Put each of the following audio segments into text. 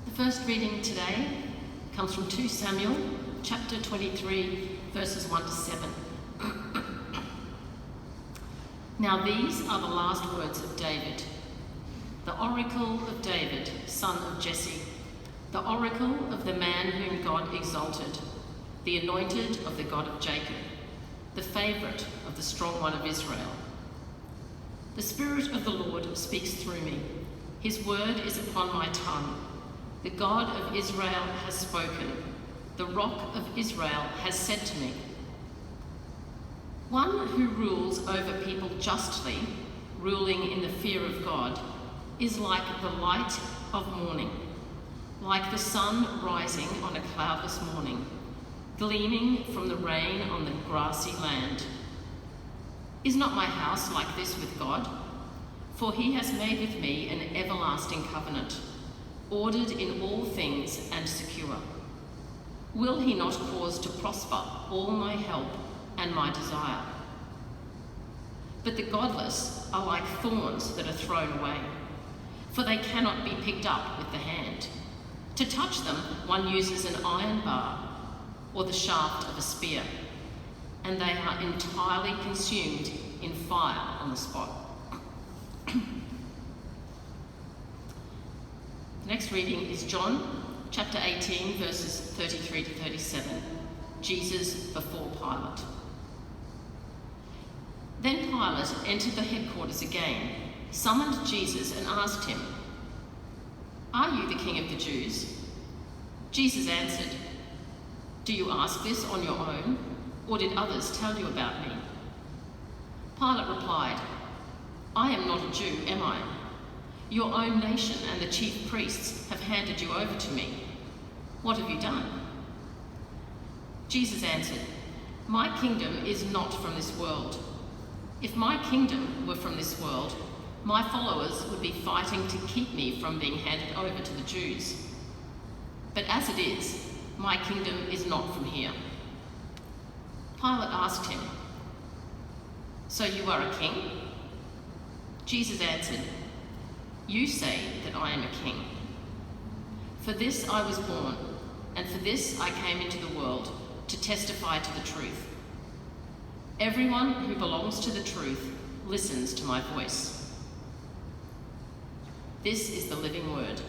The first reading today comes from 2 Samuel, chapter 23, verses 1 to 7. Now these are the last words of David, the oracle of David, son of Jesse, the oracle of the man whom God exalted, the anointed of the God of Jacob, the favourite of the strong one of Israel. The Spirit of the Lord speaks through me. His word is upon my tongue. The God of Israel has spoken. The Rock of Israel has said to me. One who rules over people justly, ruling in the fear of God, is like the light of morning, like the sun rising on a cloudless morning, gleaming from the rain on the grassy land. Is not my house like this with God? For he has made with me an everlasting covenant, ordered in all things and secure. Will he not cause to prosper all my help and my desire? But the godless are like thorns that are thrown away, for they cannot be picked up with the hand. To touch them, one uses an iron bar or the shaft of a spear, and they are entirely consumed in fire on the spot. The next reading is John chapter 18, verses 33 to 37. Jesus before Pilate. Then Pilate entered the headquarters again, summoned Jesus and asked him, "Are you the king of the Jews?" Jesus answered, "Do you ask this on your own, or did others tell you about me?" Pilate replied, "I am not a Jew, am I? Your own nation and the chief priests have handed you over to me. What have you done?" Jesus answered, "My kingdom is not from this world. If my kingdom were from this world, my followers would be fighting to keep me from being handed over to the Jews. But as it is, my kingdom is not from here." Pilate asked him, "So you are a king?" Jesus answered, "You say that I am a king. For this I was born, and for this I came into the world, to testify to the truth. Everyone who belongs to the truth listens to my voice." This is the living word.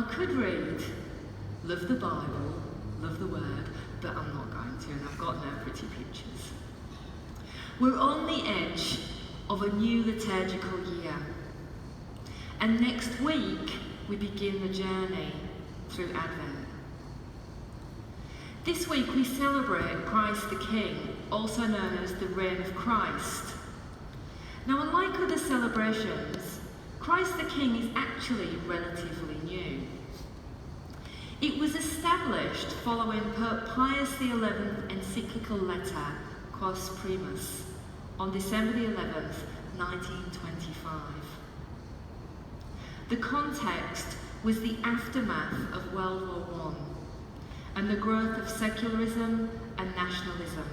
I could read, love the Bible, love the Word, but I'm not going to, and I've got no pretty pictures. We're on the edge of a new liturgical year, and next week we begin the journey through Advent. This week we celebrate Christ the King, also known as the Reign of Christ. Now, unlike other celebrations, Christ the King is actually relatively new. It was established following Pope Pius XI's encyclical letter, Quos Primus, on December the 11th, 1925. The context was the aftermath of World War I and the growth of secularism and nationalism.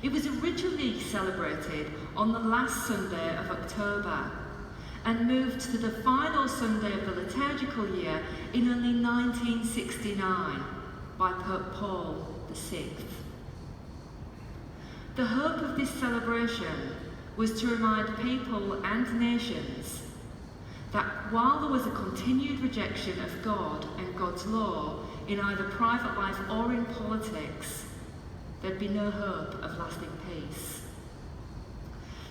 It was originally celebrated on the last Sunday of October and moved to the final Sunday of the liturgical year in only 1969 by Pope Paul VI. The hope of this celebration was to remind people and nations that while there was a continued rejection of God and God's law in either private life or in politics, there'd be no hope of lasting peace.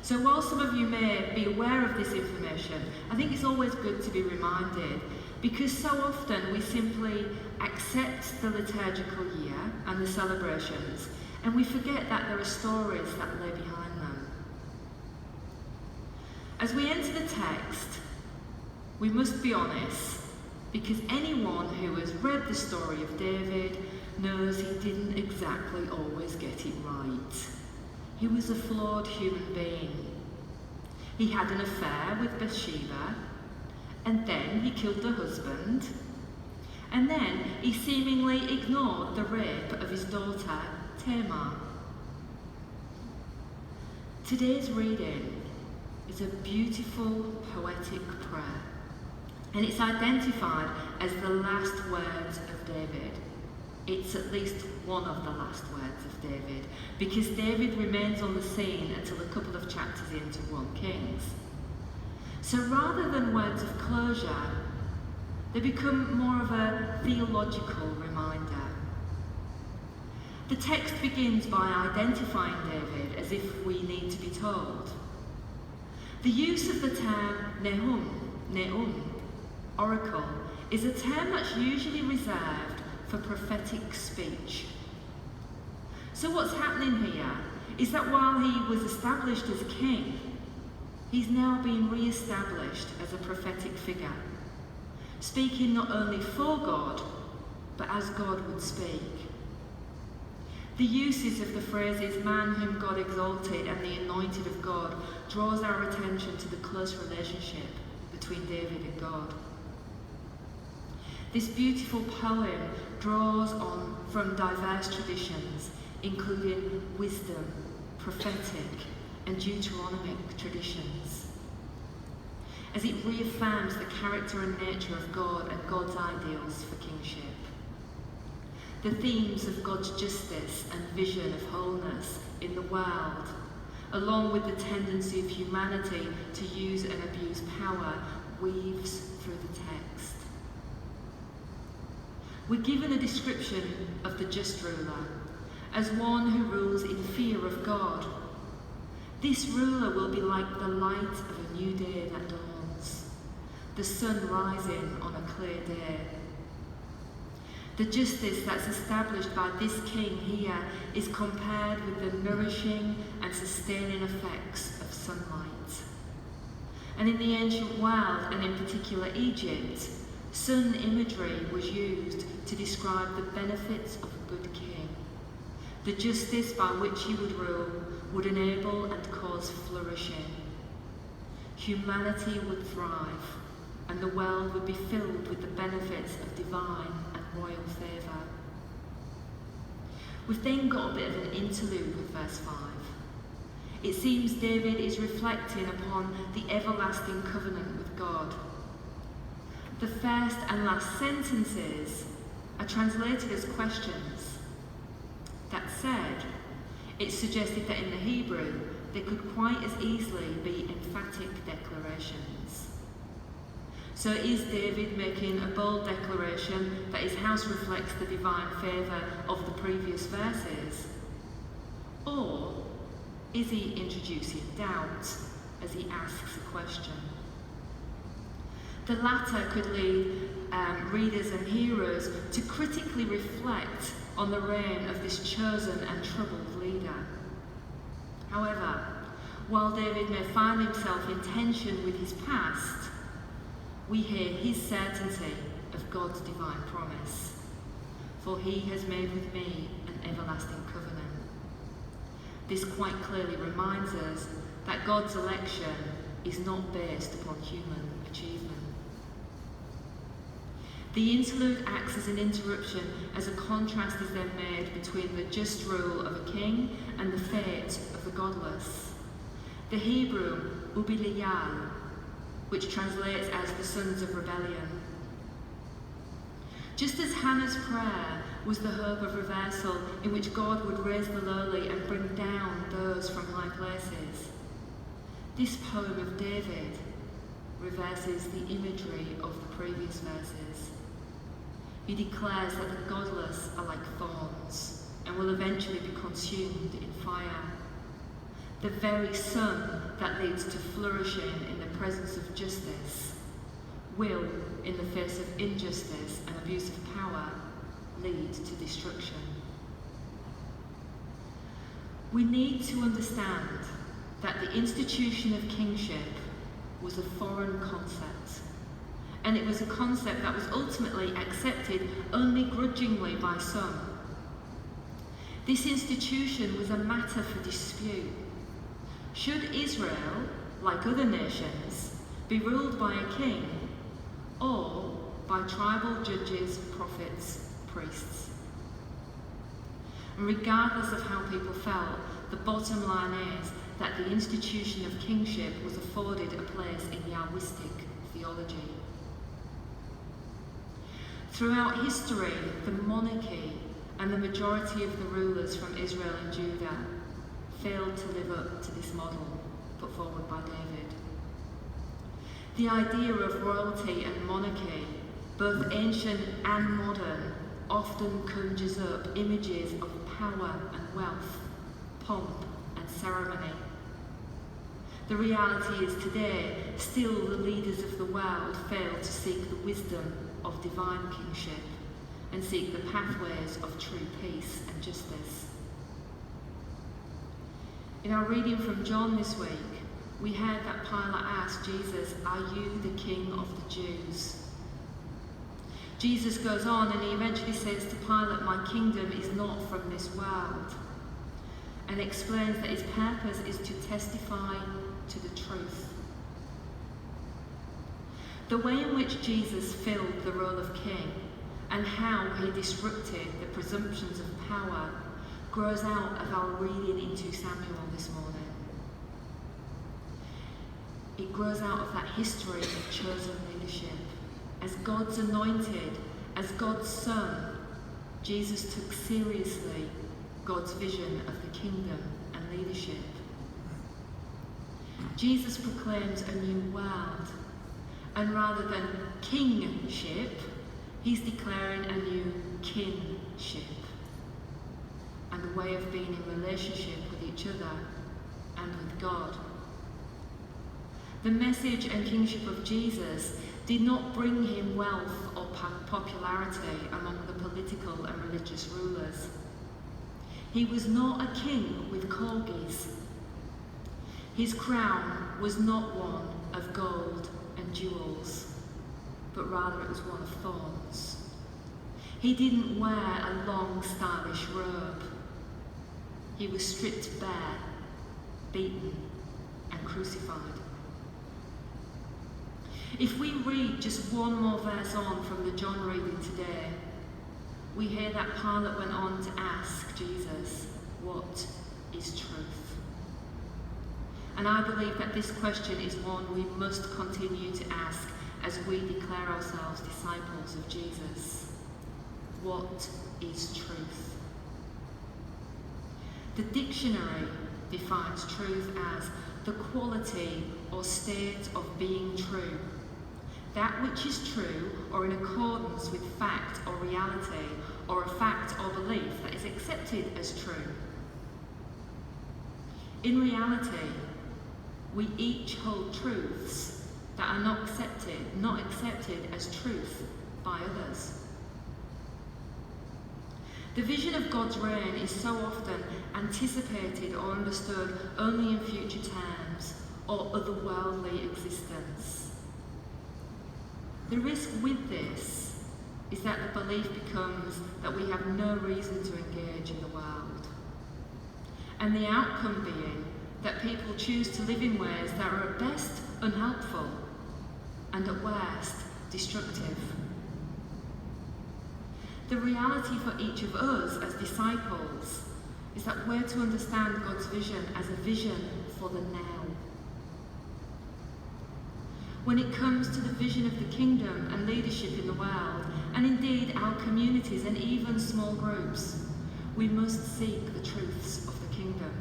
So while some of you may be aware of this information, I think it's always good to be reminded, because so often we simply accept the liturgical year and the celebrations, and we forget that there are stories that lay behind them. As we enter the text, we must be honest, because anyone who has read the story of David knows he didn't exactly always get it right. He was a flawed human being. He had an affair with Bathsheba, and then he killed her husband, and then he seemingly ignored the rape of his daughter, Tamar. Today's reading is a beautiful poetic prayer, and it's identified as the last words of David. It's at least one of the last words of David, because David remains on the scene until a couple of chapters into 1 Kings. So rather than words of closure, they become more of a theological reminder. The text begins by identifying David as if we need to be told. The use of the term Neum, oracle, is a term that's usually reserved for prophetic speech. So what's happening here is that while he was established as king, he's now being re-established as a prophetic figure, speaking not only for God, but as God would speak. The uses of the phrases "man whom God exalted" and "the anointed of God" draws our attention to the close relationship between David and God. This beautiful poem draws on from diverse traditions, including wisdom, prophetic, and Deuteronomic traditions, as it reaffirms the character and nature of God and God's ideals for kingship. The themes of God's justice and vision of wholeness in the world, along with the tendency of humanity to use and abuse power, weaves through the text. We're given a description of the just ruler as one who rules in fear of God. This ruler will be like the light of a new day that dawns, the sun rising on a clear day. The justice that's established by this king here is compared with the nourishing and sustaining effects of sunlight. And in the ancient world, and in particular Egypt, sun imagery was used to describe the benefits of a good king. The justice by which he would rule would enable and cause flourishing. Humanity would thrive, and the world would be filled with the benefits of divine and royal favour. We've then got a bit of an interlude with verse 5. It seems David is reflecting upon the everlasting covenant with God. The first and last sentences are translated as questions. That said, it's suggested that in the Hebrew, they could quite as easily be emphatic declarations. So is David making a bold declaration that his house reflects the divine favour of the previous verses? Or is he introducing doubt as he asks a question? The latter could lead readers and hearers to critically reflect on the reign of this chosen and troubled leader. However, while David may find himself in tension with his past, we hear his certainty of God's divine promise. For he has made with me an everlasting covenant. This quite clearly reminds us that God's election is not based upon human achievement. The interlude acts as an interruption as a contrast is then made between the just rule of a king and the fate of the godless. The Hebrew ubiliyal, which translates as the sons of rebellion. Just as Hannah's prayer was the hope of reversal in which God would raise the lowly and bring down those from high places, this poem of David reverses the imagery of the previous verses. He declares that the godless are like thorns and will eventually be consumed in fire. The very sun that leads to flourishing in the presence of justice will, in the face of injustice and abuse of power, lead to destruction. We need to understand that the institution of kingship was a foreign concept, and it was a concept that was ultimately accepted only grudgingly by some. This institution was a matter for dispute. Should Israel, like other nations, be ruled by a king or by tribal judges, prophets, priests? And regardless of how people felt, the bottom line is that the institution of kingship was afforded a place in Yahwistic theology. Throughout history, the monarchy and the majority of the rulers from Israel and Judah failed to live up to this model put forward by David. The idea of royalty and monarchy, both ancient and modern, often conjures up images of power and wealth, pomp and ceremony. The reality is today, still the leaders of the world fail to seek the wisdom of divine kingship and seek the pathways of true peace and justice. In our reading from John this week, we heard that Pilate asked Jesus, "Are you the King of the Jews?" Jesus goes on and he eventually says to Pilate, "My kingdom is not from this world," and explains that his purpose is to testify to the truth. The way in which Jesus filled the role of king and how he disrupted the presumptions of power grows out of our reading into Samuel this morning. It grows out of that history of chosen leadership. As God's anointed, as God's son, Jesus took seriously God's vision of the kingdom and leadership. Jesus proclaims a new world, and rather than kingship, he's declaring a new kinship and a way of being in relationship with each other and with God. The message and kingship of Jesus did not bring him wealth or popularity among the political and religious rulers. He was not a king with corgis. His crown was not one of gold and jewels, but rather it was one of thorns. He didn't wear a long, stylish robe. He was stripped bare, beaten, and crucified. If we read just one more verse on from the John reading today, we hear that Pilate went on to ask Jesus, "What is truth?" And I believe that this question is one we must continue to ask as we declare ourselves disciples of Jesus. What is truth? The dictionary defines truth as the quality or state of being true, that which is true or in accordance with fact or reality, or a fact or belief that is accepted as true. In reality, we each hold truths that are not accepted as truth by others. The vision of God's reign is so often anticipated or understood only in future terms or otherworldly existence. The risk with this is that the belief becomes that we have no reason to engage in the world, and the outcome being that people choose to live in ways that are at best unhelpful and at worst destructive. The reality for each of us as disciples is that we're to understand God's vision as a vision for the now. When it comes to the vision of the kingdom and leadership in the world, and indeed our communities and even small groups, we must seek the truths of the kingdom,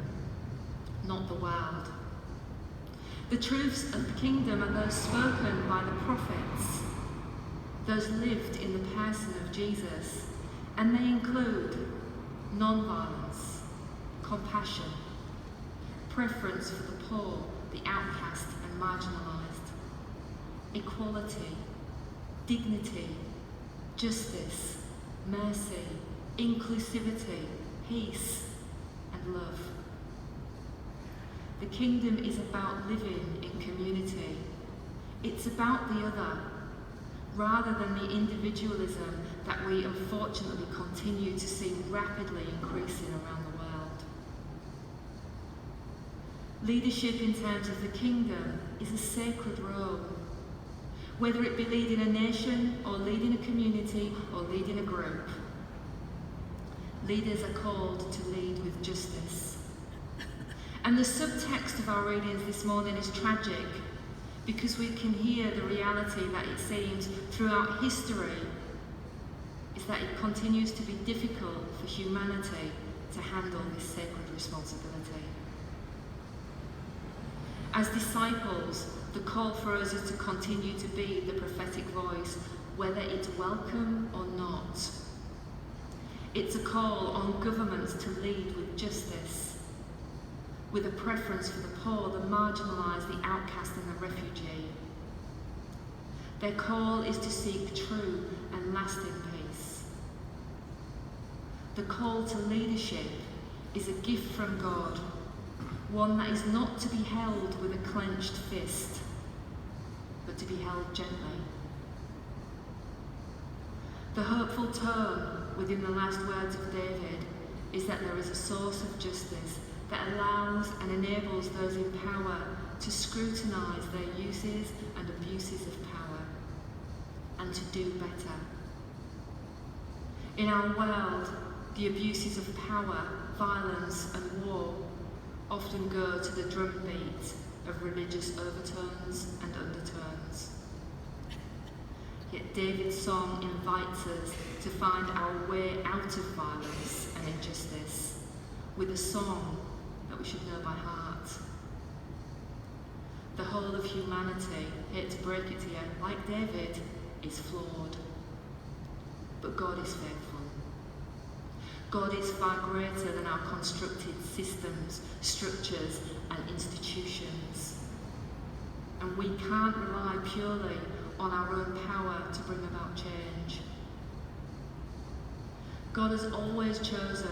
not the world. The truths of the kingdom are those spoken by the prophets, those lived in the person of Jesus, and they include non-violence, compassion, preference for the poor, the outcast and marginalised, equality, dignity, justice, mercy, inclusivity, peace, and love. The kingdom is about living in community. It's about the other, rather than the individualism that we unfortunately continue to see rapidly increasing around the world. Leadership in terms of the kingdom is a sacred role, whether it be leading a nation or leading a community or leading a group. Leaders are called to lead with justice. And the subtext of our readings this morning is tragic, because we can hear the reality that it seems throughout history is that it continues to be difficult for humanity to handle this sacred responsibility. As disciples, the call for us is to continue to be the prophetic voice, whether it's welcome or not. It's a call on governments to lead with justice, with a preference for the poor, the marginalised, the outcast and the refugee. Their call is to seek true and lasting peace. The call to leadership is a gift from God, one that is not to be held with a clenched fist, but to be held gently. The hopeful tone within the last words of David is that there is a source of justice that allows and enables those in power to scrutinise their uses and abuses of power and to do better. In our world, the abuses of power, violence and war often go to the drumbeat of religious overtones and undertones. Yet David's song invites us to find our way out of violence and injustice with a song that we should know by heart. The whole of humanity, hate to break it to you, like David, is flawed. But God is faithful. God is far greater than our constructed systems, structures and institutions. And we can't rely purely on our own power to bring about change. God has always chosen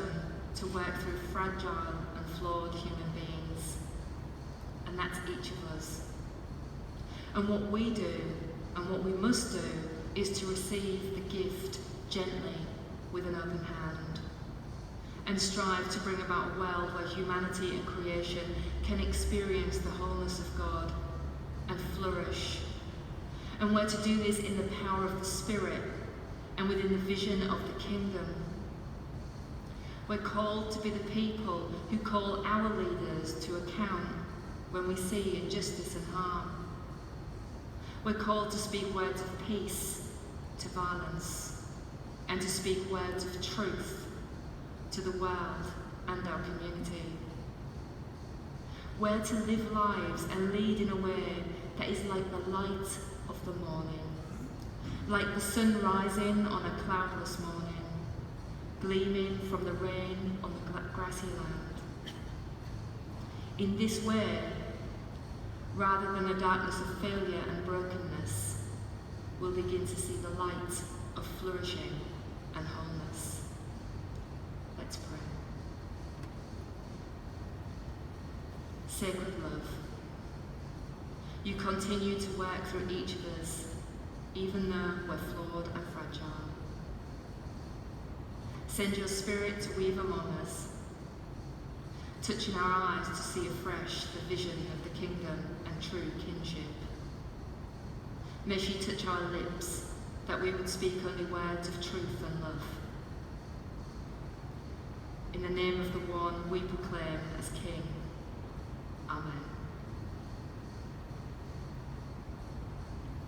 to work through fragile and flawed human beings, and that's each of us. And what we do, and what we must do, is to receive the gift gently with an open hand, and strive to bring about a world where humanity and creation can experience the wholeness of God and flourish, and we're to do this in the power of the Spirit and within the vision of the kingdom. We're called to be the people who call our leaders to account when we see injustice and harm. We're called to speak words of peace to violence, and to speak words of truth to the world and our community. We're to live lives and lead in a way that is like the light of the morning, like the sun rising on a cloudless morning, gleaming from the rain on the grassy land. In this way, rather than a darkness of failure and brokenness, we'll begin to see the light of flourishing and wholeness. Let's pray. Sacred love, you continue to work through each of us, even though we're flawed and fragile. Send your Spirit to weave among us, touching our eyes to see afresh the vision of the kingdom and true kinship. May she touch our lips, that we would speak only words of truth and love. In the name of the one we proclaim as King. Amen.